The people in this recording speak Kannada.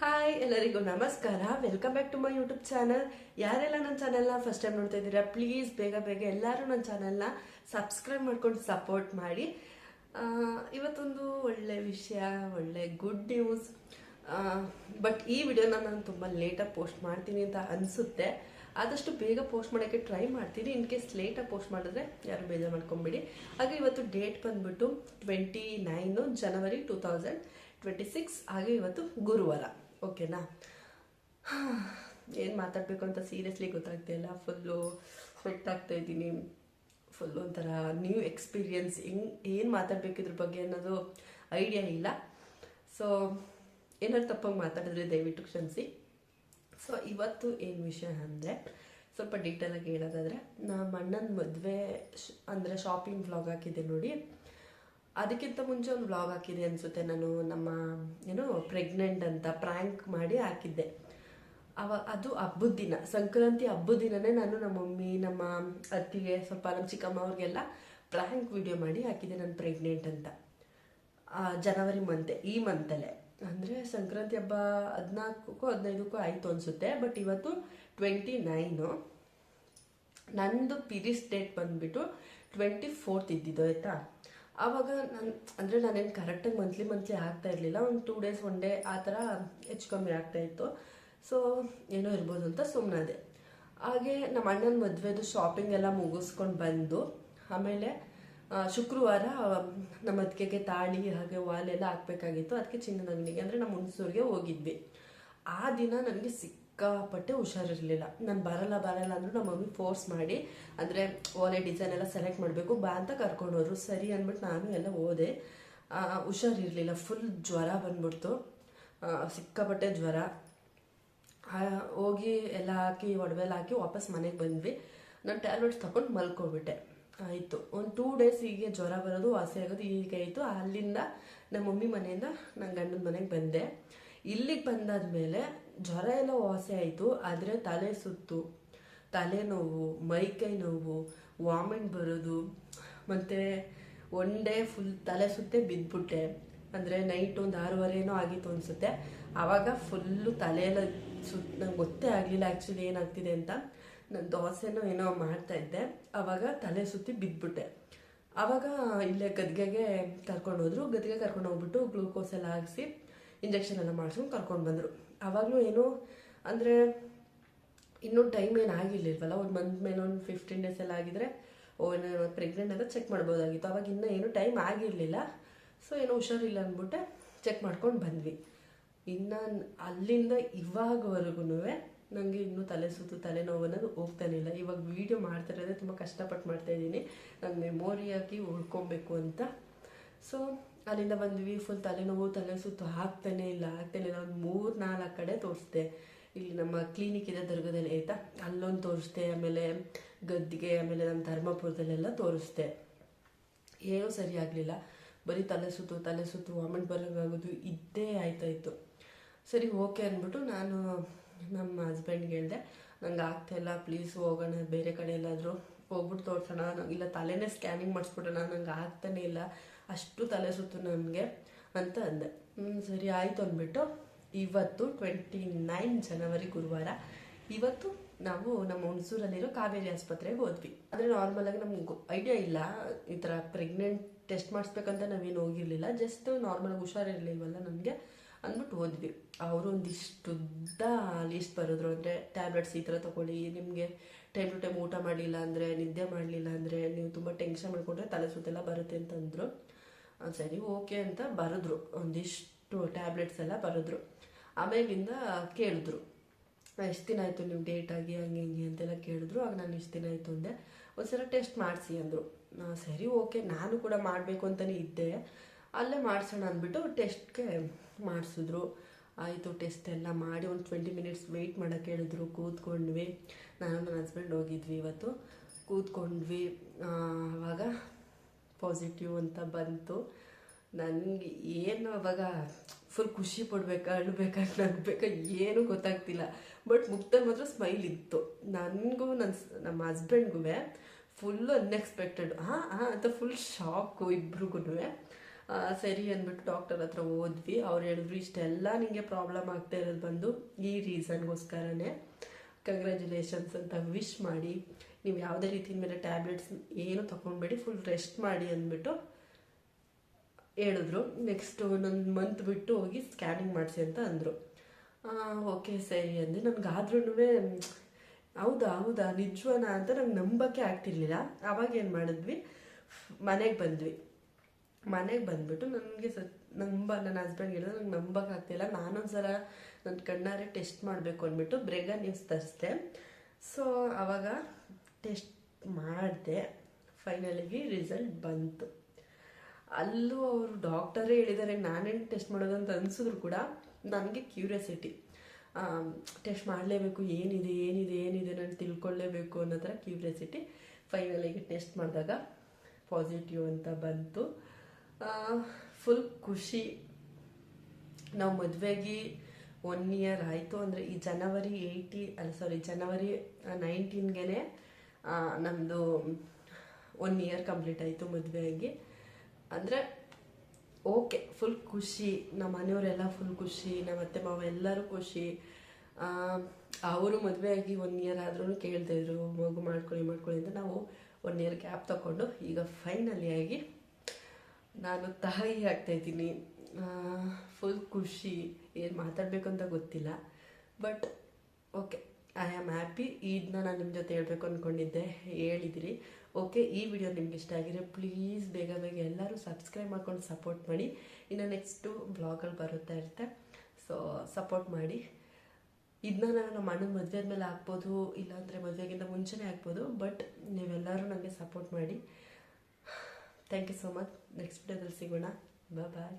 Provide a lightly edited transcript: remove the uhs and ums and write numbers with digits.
ಹಾಯ್ ಎಲ್ಲರಿಗೂ ನಮಸ್ಕಾರ. Welcome back to my YouTube channel. ಯಾರೆಲ್ಲ ನನ್ನ ಚಾನಲ್ನ ಫಸ್ಟ್ ಟೈಮ್ ನೋಡ್ತಾ ಇದ್ದೀರಾ, ಪ್ಲೀಸ್ ಬೇಗ ಬೇಗ ಎಲ್ಲರೂ ನನ್ನ ಚಾನಲ್ನ ಸಬ್ಸ್ಕ್ರೈಬ್ ಮಾಡ್ಕೊಂಡು ಸಪೋರ್ಟ್ ಮಾಡಿ. ಇವತ್ತೊಂದು ಒಳ್ಳೆ ವಿಷಯ, ಒಳ್ಳೆ ಗುಡ್ ನ್ಯೂಸ್. ಬಟ್ ಈ ವಿಡಿಯೋನ ನಾನು ತುಂಬ ಲೇಟಾಗಿ ಪೋಸ್ಟ್ ಮಾಡ್ತೀನಿ ಅಂತ ಅನಿಸುತ್ತೆ. ಆದಷ್ಟು ಬೇಗ ಪೋಸ್ಟ್ ಮಾಡೋಕ್ಕೆ ಟ್ರೈ ಮಾಡ್ತೀನಿ. ಇನ್ ಕೇಸ್ ಲೇಟಾಗಿ ಪೋಸ್ಟ್ ಮಾಡಿದ್ರೆ ಯಾರು ಬೇಜಾರು ಮಾಡ್ಕೊಂಬಿಡಿ. ಹಾಗೆ ಇವತ್ತು ಡೇಟ್ ಬಂದ್ಬಿಟ್ಟು 29 ಜನವರಿ 2026. ಹಾಗೆ ಇವತ್ತು ಗುರುವಾರ. ಓಕೆನಾ? ಏನು ಮಾತಾಡಬೇಕು ಅಂತ ಸೀರಿಯಸ್ಲಿ ಗೊತ್ತಾಗ್ತಾಯಿಲ್ಲ. ಫುಲ್ಲು ಸ್ವೆಟ್ ಆಗ್ತಾ ಇದ್ದೀನಿ. ಫುಲ್ ಒಂಥರ ನ್ಯೂ ಎಕ್ಸ್ಪೀರಿಯನ್ಸ್. ಏನು ಮಾತಾಡಬೇಕು ಇದ್ರ ಬಗ್ಗೆ ಅನ್ನೋದು ಐಡಿಯಾ ಇಲ್ಲ. ಸೊ ಏನಾದ್ರು ತಪ್ಪಾಗಿ ಮಾತಾಡಿದ್ರೆ ದಯವಿಟ್ಟು ಕ್ಷಮಿಸಿ. ಸೊ ಇವತ್ತು ಏನು ವಿಷಯ ಅಂದರೆ, ಸ್ವಲ್ಪ ಡೀಟೇಲಾಗಿ ಹೇಳೋದಾದರೆ, ನಮ್ಮ ಅಣ್ಣನ ಮದುವೆ ಅಂದರೆ ಶಾಪಿಂಗ್ ವ್ಲಾಗ್ ಹಾಕಿದ್ದೆ ನೋಡಿ. ಅದಕ್ಕಿಂತ ಮುಂಚೆ ಒಂದು ವ್ಲಾಗ್ ಹಾಕಿದೆ ಅನಿಸುತ್ತೆ ನಾನು. ನಮ್ಮ ಪ್ರೆಗ್ನೆಂಟ್ ಅಂತ ಪ್ರ್ಯಾಂಕ್ ಮಾಡಿ ಹಾಕಿದ್ದೆ. ಅದು ಹಬ್ಬದ ದಿನ, ಸಂಕ್ರಾಂತಿ ಹಬ್ಬದ ದಿನನೇ ನಾನು ನಮ್ಮ ಮಮ್ಮಿ, ನಮ್ಮ ಅತ್ತಿಗೆ, ಸ್ವಲ್ಪ ನಮ್ಮ ಚಿಕ್ಕಮ್ಮ ಅವ್ರಿಗೆಲ್ಲ ಪ್ರ್ಯಾಂಕ್ ವಿಡಿಯೋ ಮಾಡಿ ಹಾಕಿದ್ದೆ ನಾನು ಪ್ರೆಗ್ನೆಂಟ್ ಅಂತ. ಜನವರಿ ಈ ಮಂತಲ್ಲೇ ಅಂದರೆ ಸಂಕ್ರಾಂತಿ ಹಬ್ಬ 14ಕ್ಕೋ 15ಕ್ಕೋ ಆಯಿತು ಅನಿಸುತ್ತೆ. ಬಟ್ ಇವತ್ತು 29. ನಂದು ಪೀರಿಯಡ್ಸ್ ಡೇಟ್ ಬಂದುಬಿಟ್ಟು 24th ಇದ್ದಿದ್ದು, ಆಯಿತಾ? ಆವಾಗ ನಾನೇನು ಕರೆಕ್ಟಾಗಿ ಮಂತ್ಲಿ ಆಗ್ತಾ ಇರಲಿಲ್ಲ. ಒಂದು 2 days 1 day ಆ ಥರ ಹೆಚ್ಚು ಕಮ್ಮಿ ಆಗ್ತಾಯಿತ್ತು. ಸೊ ಏನೋ ಇರ್ಬೋದು ಅಂತ ಸುಮ್ಮನಾದೆ. ಹಾಗೆ ನಮ್ಮ ಅಣ್ಣನ ಮದುವೆದು ಶಾಪಿಂಗ್ ಎಲ್ಲ ಮುಗಿಸ್ಕೊಂಡು ಬಂದು ಆಮೇಲೆ ಶುಕ್ರವಾರ ನಮ್ಮ ಅತ್ತಿಗೆಗೆ ತಾಳಿ ಹಾಗೆ ವಾಲೆಲ್ಲ ಹಾಕ್ಬೇಕಾಗಿತ್ತು. ಅದಕ್ಕೆ ಚಿನ್ನದ ಅಂಗಡಿಗೆ ಅಂದರೆ ನಮ್ಮ ಹುಣಸೂರಿಗೆ ಹೋಗಿದ್ವಿ. ಆ ದಿನ ನನಗೆ ಸಿಕ್ಕಾಪಟ್ಟೆ ಹುಷಾರಿರಲಿಲ್ಲ. ನಾನು ಬರಲ್ಲ ಅಂದರೂ ನಮ್ಮ ಮಮ್ಮಿ ಫೋರ್ಸ್ ಮಾಡಿ, ಅಂದರೆ ಓಲೆ ಡಿಸೈನ್ ಎಲ್ಲ ಸೆಲೆಕ್ಟ್ ಮಾಡಬೇಕು ಬಾ ಅಂತ ಕರ್ಕೊಂಡು ಹೋದ್ರು. ಸರಿ ಅಂದ್ಬಿಟ್ಟು ನಾನು ಎಲ್ಲ ಹೋದೆ. ಹುಷಾರಿರಲಿಲ್ಲ, ಫುಲ್ ಜ್ವರ ಬಂದ್ಬಿಡ್ತು, ಸಿಕ್ಕಾಪಟ್ಟೆ ಜ್ವರ. ಹೋಗಿ ಎಲ್ಲ ಹಾಕಿ ಒಡವೆಲ್ಲ ಹಾಕಿ ವಾಪಸ್ ಮನೆಗೆ ಬಂದ್ವಿ. ನಾನು ಟ್ಯಾಬ್ಲೆಟ್ಸ್ ತಗೊಂಡು ಮಲ್ಕೊಬಿಟ್ಟೆ. ಆಯಿತು, ಒಂದು 2 days ಹೀಗೆ ಜ್ವರ ಬರೋದು ವಾಸಿ ಆಗೋದು ಹೀಗೆ ಆಯಿತು. ಅಲ್ಲಿಂದ ನಮ್ಮ ಮಮ್ಮಿ ಮನೆಯಿಂದ ನನ್ನ ಗಂಡನ ಮನೆಗೆ ಬಂದೆ. ಇಲ್ಲಿಗೆ ಬಂದಾದ್ಮೇಲೆ ಜ್ವರ ಎಲ್ಲ ವಾಸಿ ಆಯಿತು. ಆದರೆ ತಲೆ ಸುತ್ತು, ತಲೆನೋವು, ಮೈಕೈ ನೋವು, ವಾಮಿಟ್ ಬರೋದು, ಮತ್ತು 1 day ಫುಲ್ ತಲೆ ಸುತ್ತೇ ಬಿದ್ದುಬಿಟ್ಟೆ. ಅಂದರೆ ನೈಟ್ ಒಂದು 6:30 ಆಗಿತ್ತು ಅನಿಸುತ್ತೆ. ಆವಾಗ ಫುಲ್ಲು ತಲೆಯೆಲ್ಲ ನಂಗೆ ಗೊತ್ತೇ ಆಗಲಿಲ್ಲ ಆ್ಯಕ್ಚುಲಿ ಏನಾಗ್ತಿದೆ ಅಂತ. ನಾನು ದೋಸೆನೋ ಏನೋ ಮಾಡ್ತಾಯಿದ್ದೆ, ಆವಾಗ ತಲೆ ಸುತ್ತಿ ಬಿದ್ದುಬಿಟ್ಟೆ. ಆವಾಗ ಇಲ್ಲೇ ಗದ್ಗೆಗೆ ಕರ್ಕೊಂಡು ಹೋದ್ರು. ಗದ್ಗೆ ಕರ್ಕೊಂಡು ಹೋಗ್ಬಿಟ್ಟು ಗ್ಲೂಕೋಸ್ ಎಲ್ಲ ಹಾಕಿಸಿ ಇಂಜೆಕ್ಷನ್ ಎಲ್ಲ ಮಾಡಿಸ್ಕೊಂಡು ಕರ್ಕೊಂಡು ಬಂದರು. ಆವಾಗಲೂ ಏನೋ ಅಂದರೆ ಇನ್ನೂ ಟೈಮ್ ಏನು ಆಗಿರ್ಲಿಲ್ವಲ್ಲ, ಒಂದು ಮಂತ್ ಮೇಲೆ ಒಂದು 15 days ಎಲ್ಲ ಆಗಿದ್ರೆ ಏನೋ ಪ್ರೆಗ್ನೆಂಟ್ ಅಂತ ಚೆಕ್ ಮಾಡ್ಬೋದಾಗಿತ್ತು. ಅವಾಗ ಇನ್ನೂ ಏನೂ ಟೈಮ್ ಆಗಿರಲಿಲ್ಲ. ಸೊ ಏನೋ ಹುಷಾರಿಲ್ಲ ಅಂದ್ಬಿಟ್ಟೆ ಚೆಕ್ ಮಾಡ್ಕೊಂಡು ಬಂದ್ವಿ. ಇನ್ನು ಅಲ್ಲಿಂದ ಇವಾಗವರೆಗೂ ನನಗೆ ಇನ್ನೂ ತಲೆ ಸುತ್ತು, ತಲೆನೋವು ಅನ್ನೋದು ಹೋಗ್ತಾನೆ ಇಲ್ಲ. ಇವಾಗ ವೀಡಿಯೋ ಮಾಡ್ತಿರೋದೇ ತುಂಬ ಕಷ್ಟಪಟ್ಟು ಮಾಡ್ತಾಯಿದ್ದೀನಿ, ನಾನು ಮೆಮೊರಿಯಾಗಿ ಉಳ್ಕೊಬೇಕು ಅಂತ. ಸೊ ಅಲ್ಲಿಂದ ಬಂದ್ವಿ. ಫುಲ್ ತಲೆನೋವು, ತಲೆ ಸುತ್ತು ಆಗ್ತಾನೆ ಇಲ್ಲ. ಒಂದು 3-4 ಕಡೆ ತೋರಿಸ್ದೆ. ಇಲ್ಲಿ ನಮ್ಮ ಕ್ಲಿನಿಕ್ ಇದೆ ದುರ್ಗದಲ್ಲಿ, ಆಯಿತಾ? ಅಲ್ಲೊಂದು ತೋರಿಸ್ದೆ, ಆಮೇಲೆ ಗದ್ದಿಗೆ, ಆಮೇಲೆ ನಮ್ಮ ಧರ್ಮಪುರದಲ್ಲೆಲ್ಲ ತೋರಿಸ್ದೆ. ಏನೂ ಸರಿ ಆಗಲಿಲ್ಲ. ಬರೀ ತಲೆ ಸುತ್ತು ವಾಮಿಟ್ ಬರೋಂಗಾಗೋದು ಇದ್ದೇ ಆಯ್ತಾಯಿತ್ತು. ಸರಿ ಓಕೆ ಅಂದ್ಬಿಟ್ಟು ನಾನು ನಮ್ಮ ಹಸ್ಬೆಂಡ್ಗೆ ಹೇಳಿದೆ, ನಂಗೆ ಆಗ್ತಾಯಿಲ್ಲ, ಪ್ಲೀಸ್ ಹೋಗೋಣ ಬೇರೆ ಕಡೆ ಎಲ್ಲಾದರೂ ಹೋಗ್ಬಿಟ್ಟು ತೋರಿಸೋಣ, ಇಲ್ಲ ತಲೆನೇ ಸ್ಕ್ಯಾನಿಂಗ್ ಮಾಡಿಸ್ಬಿಡೋಣ, ನಂಗೆ ಆಗ್ತಾನೆ ಇಲ್ಲ, ಅಷ್ಟು ತಲೆ ಸುತ್ತು ನನಗೆ ಅಂತ ಅಂದೆ. ಸರಿ ಆಯಿತು ಅಂದ್ಬಿಟ್ಟು ಇವತ್ತು 29 ಜನವರಿ ಗುರುವಾರ, ಇವತ್ತು ನಾವು ನಮ್ಮ ಹುಣಸೂರಲ್ಲಿರೋ ಕಾವೇರಿ ಆಸ್ಪತ್ರೆಗೆ ಹೋದ್ವಿ. ಆದರೆ ನಾರ್ಮಲಾಗಿ ನಮ್ಗೆ ಐಡಿಯಾ ಇಲ್ಲ, ಈ ಥರ ಪ್ರೆಗ್ನೆಂಟ್ ಟೆಸ್ಟ್ ಮಾಡಿಸ್ಬೇಕಂತ ನಾವೇನು ಹೋಗಿರಲಿಲ್ಲ. ಜಸ್ಟ್ ನಾರ್ಮಲಾಗಿ ಹುಷಾರಿರಲಿಲ್ವಲ್ಲ ನನಗೆ ಅಂದ್ಬಿಟ್ಟು ಹೋದ್ವಿ. ಅವರು ಒಂದಿಷ್ಟುದ್ದ ಲೀಸ್ಟ್ ಬರೆದ್ರು. ಅಂದರೆ ಟ್ಯಾಬ್ಲೆಟ್ಸ್ ಈ ಥರ ತೊಗೊಳ್ಳಿ, ನಿಮಗೆ ಟೈಮ್ ಟು ಟೈಮ್ ಊಟ ಮಾಡಲಿಲ್ಲ ಅಂದರೆ, ನಿದ್ದೆ ಮಾಡಲಿಲ್ಲ ಅಂದರೆ, ನೀವು ತುಂಬ ಟೆನ್ಷನ್ ಮಾಡಿಕೊಂಡ್ರೆ ತಲೆ ಸುತ್ತೆಲ್ಲ ಬರುತ್ತೆ ಅಂತಂದರು. ಸರಿ ಓಕೆ ಅಂತ ಬರೆದ್ರು, ಒಂದಿಷ್ಟು ಟ್ಯಾಬ್ಲೆಟ್ಸ್ ಎಲ್ಲ ಬರೆದ್ರು. ಆಮೇಲಿಂದ ಕೇಳಿದ್ರು, ಎಷ್ಟು ದಿನ ಆಯಿತು ನೀವು ಡೇಟ್ ಆಗಿ ಹಂಗೆ ಅಂತೆಲ್ಲ ಕೇಳಿದ್ರು. ಆಗ ನಾನು ಇಷ್ಟು ದಿನ ಆಯಿತು ಅಂದೆ. ಒಂದ್ಸಲ ಟೆಸ್ಟ್ ಮಾಡಿಸಿ ಅಂದರು. ಸರಿ ಓಕೆ, ನಾನು ಕೂಡ ಮಾಡಬೇಕು ಅಂತಲೇ ಇದ್ದೆ, ಅಲ್ಲೇ ಮಾಡಿಸೋಣ ಅಂದ್ಬಿಟ್ಟು ಟೆಸ್ಟ್ಗೆ ಮಾಡಿಸಿದ್ರು. ಆಯಿತು, ಟೆಸ್ಟ್ ಎಲ್ಲ ಮಾಡಿ ಒಂದು 20 minutes ವೆಯ್ಟ್ ಮಾಡೋಕ್ಕೆ ಹೇಳಿದ್ರು. ಕೂತ್ಕೊಂಡ್ವಿ. ನಾನು ನನ್ನ ಹಸ್ಬೆಂಡ್ ಹೋಗಿದ್ವಿ ಇವತ್ತು. ಕೂತ್ಕೊಂಡ್ವಿ. ಆವಾಗ ಪಾಸಿಟಿವ್ ಅಂತ ಬಂತು. ನನಗೆ ಏನು ಅವಾಗ ಫುಲ್ ಖುಷಿ ಪಡ್ಬೇಕಾ, ಅಳ್ಬೇಕಾ, ನಗ್ಬೇಕಾ ಏನೂ ಗೊತ್ತಾಗ್ತಿಲ್ಲ. ಬಟ್ ಮುಖದಲ್ಲಿ ಮಾತ್ರ ಸ್ಮೈಲ್ ಇತ್ತು. ನನಗೂ ನಮ್ಮ ಹಸ್ಬೆಂಡ್ಗೂ ಫುಲ್ಲು ಅನ್ಎಕ್ಸ್ಪೆಕ್ಟೆಡ್. ಅಂತ ಫುಲ್ ಶಾಕು ಇಬ್ರಿಗೂ. ಸರಿ ಅಂದ್ಬಿಟ್ಟು ಡಾಕ್ಟರ್ ಹತ್ರ ಹೋದ್ವಿ. ಅವ್ರು ಹೇಳಿದ್ರು ಇಷ್ಟೆಲ್ಲ ನಿಮಗೆ ಪ್ರಾಬ್ಲಮ್ ಆಗ್ತಾ ಇರೋದು ಬಂದು ಈ ರೀಸನ್ಗೋಸ್ಕರನೇ, ಕಂಗ್ರ್ಯಾಚುಲೇಷನ್ಸ್ ಅಂತ ವಿಶ್ ಮಾಡಿ, ನೀವು ಯಾವುದೇ ರೀತಿಯ ಮೇಲೆ ಟ್ಯಾಬ್ಲೆಟ್ಸ್ ಏನು ತೊಗೊಳ್ಬೇಡಿ, ಫುಲ್ ರೆಸ್ಟ್ ಮಾಡಿ ಅಂದ್ಬಿಟ್ಟು ಹೇಳಿದ್ರು. ನೆಕ್ಸ್ಟ್ ಒಂದೊಂದು ಮಂತ್ ಬಿಟ್ಟು ಹೋಗಿ ಸ್ಕ್ಯಾನಿಂಗ್ ಮಾಡಿಸಿ ಅಂತ ಅಂದರು. ಓಕೆ ಸರಿ ಅಂದೆ. ನನಗಾದ್ರೂ ಹೌದಾ ನಿಜವಾನ ಅಂತ ನಂಗೆ ನಂಬಕ್ಕೆ ಆಗ್ತಿರ್ಲಿಲ್ಲ. ಅವಾಗ ಏನು ಮಾಡಿದ್ವಿ, ಮನೆಗೆ ಬಂದ್ಬಿಟ್ಟು ನನಗೆ ನನ್ನ ಹಸ್ಬೆಂಡ್ಗೆ ಹೇಳಿದ್ರೆ ನಂಗೆ ನಂಬಕ್ಕಾಗ್ತಿಲ್ಲ. ನಾನೊಂದ್ಸಲ ನನ್ನ ಕಣ್ಣಾರೆ ಟೆಸ್ಟ್ ಮಾಡಬೇಕು ಅಂದ್ಬಿಟ್ಟು ಬ್ರೆಗಾ ನ್ಯೂಸ್ ತರಿಸ್ದೆ. ಸೊ ಆವಾಗ ಟೆಸ್ಟ್ ಮಾಡಿದೆ, ಫೈನಲಿಗೆ ರಿಸಲ್ಟ್ ಬಂತು. ಅಲ್ಲೂ ಅವರು ಡಾಕ್ಟರೇ ಹೇಳಿದ್ದಾರೆ, ನಾನೇನು ಟೆಸ್ಟ್ ಮಾಡೋದು ಅಂತ ಅನಿಸಿದ್ರು ಕೂಡ ನನಗೆ ಕ್ಯೂರಿಯಾಸಿಟಿ, ಟೆಸ್ಟ್ ಮಾಡಲೇಬೇಕು, ಏನಿದೆ ನಾನು ತಿಳ್ಕೊಳ್ಳೇಬೇಕು ಅನ್ನೋ ಥರ ಕ್ಯೂರಿಯಾಸಿಟಿ. ಫೈನಲಿಗೆ ಟೆಸ್ಟ್ ಮಾಡಿದಾಗ ಪಾಸಿಟಿವ್ ಅಂತ ಬಂತು. ಫುಲ್ ಖುಷಿ. ನಾವು ಮದುವೆಗೆ 1 ಇಯರ್ ಆಯಿತು. ಅಂದರೆ ಈ ಜನವರಿ 19ಗೆ ನಮ್ಮದು 1 ಇಯರ್ ಕಂಪ್ಲೀಟ್ ಆಯಿತು ಮದುವೆಯಾಗಿ. ಅಂದರೆ ಓಕೆ, ಫುಲ್ ಖುಷಿ. ನಮ್ಮ ಮನೆಯವರೆಲ್ಲ ಫುಲ್ ಖುಷಿ, ನಮ್ಮ ಅತ್ತೆ ಮಾವ ಎಲ್ಲರೂ ಖುಷಿ. ಅವರು ಮದುವೆಯಾಗಿ 1 ಇಯರ್ ಆದ್ರೂ ಕೇಳ್ತಾಯಿದ್ರು, ಮಗು ಮಾಡ್ಕೊಳ್ಳಿ ಅಂತ. ನಾವು 1 ಇಯರ್ ಗ್ಯಾಪ್ ತಗೊಂಡು ಈಗ ಫೈನಲಿಯಾಗಿ ನಾನು ತಾಯಿ ಆಗ್ತಾಯಿದ್ದೀನಿ. ಫುಲ್ ಖುಷಿ. ಏನು ಮಾತಾಡಬೇಕು ಅಂತ ಗೊತ್ತಿಲ್ಲ, but okay, I am happy. ಇದನ್ನ ನಾನು ನಿಮ್ಮ ಜೊತೆ ಹೇಳಬೇಕು ಅಂದ್ಕೊಂಡಿದ್ದೆ, ಹೇಳಿದಿರಿ. ಓಕೆ, ಈ ವಿಡಿಯೋ ನಿಮ್ಗೆ ಇಷ್ಟ ಆಗಿದ್ರೆ ಪ್ಲೀಸ್ ಬೇಗ ಎಲ್ಲರೂ ಸಬ್ಸ್ಕ್ರೈಬ್ ಮಾಡ್ಕೊಂಡು ಸಪೋರ್ಟ್ ಮಾಡಿ. ಇನ್ನು ನೆಕ್ಸ್ಟು ಬ್ಲಾಗಲ್ಲಿ ಬರುತ್ತಾ ಇರುತ್ತೆ, ಸೊ ಸಪೋರ್ಟ್ ಮಾಡಿ. ಇದನ್ನ ನಾನು ನಮ್ಮ ಅಣ್ಣನ ಮದುವೆ ಆದಮೇಲೆ ಹಾಕ್ಬೋದು, ಇಲ್ಲಾಂದರೆ ಮದುವೆಗಿಂತ ಮುಂಚೆನೇ ಹಾಕ್ಬೋದು, ಬಟ್ ನೀವೆಲ್ಲರೂ ನನಗೆ ಸಪೋರ್ಟ್ ಮಾಡಿ. Thank you so much. Next ವಿಡಿಯೋದಲ್ಲಿ ಸಿಗೋಣ. ಬಾಯ್.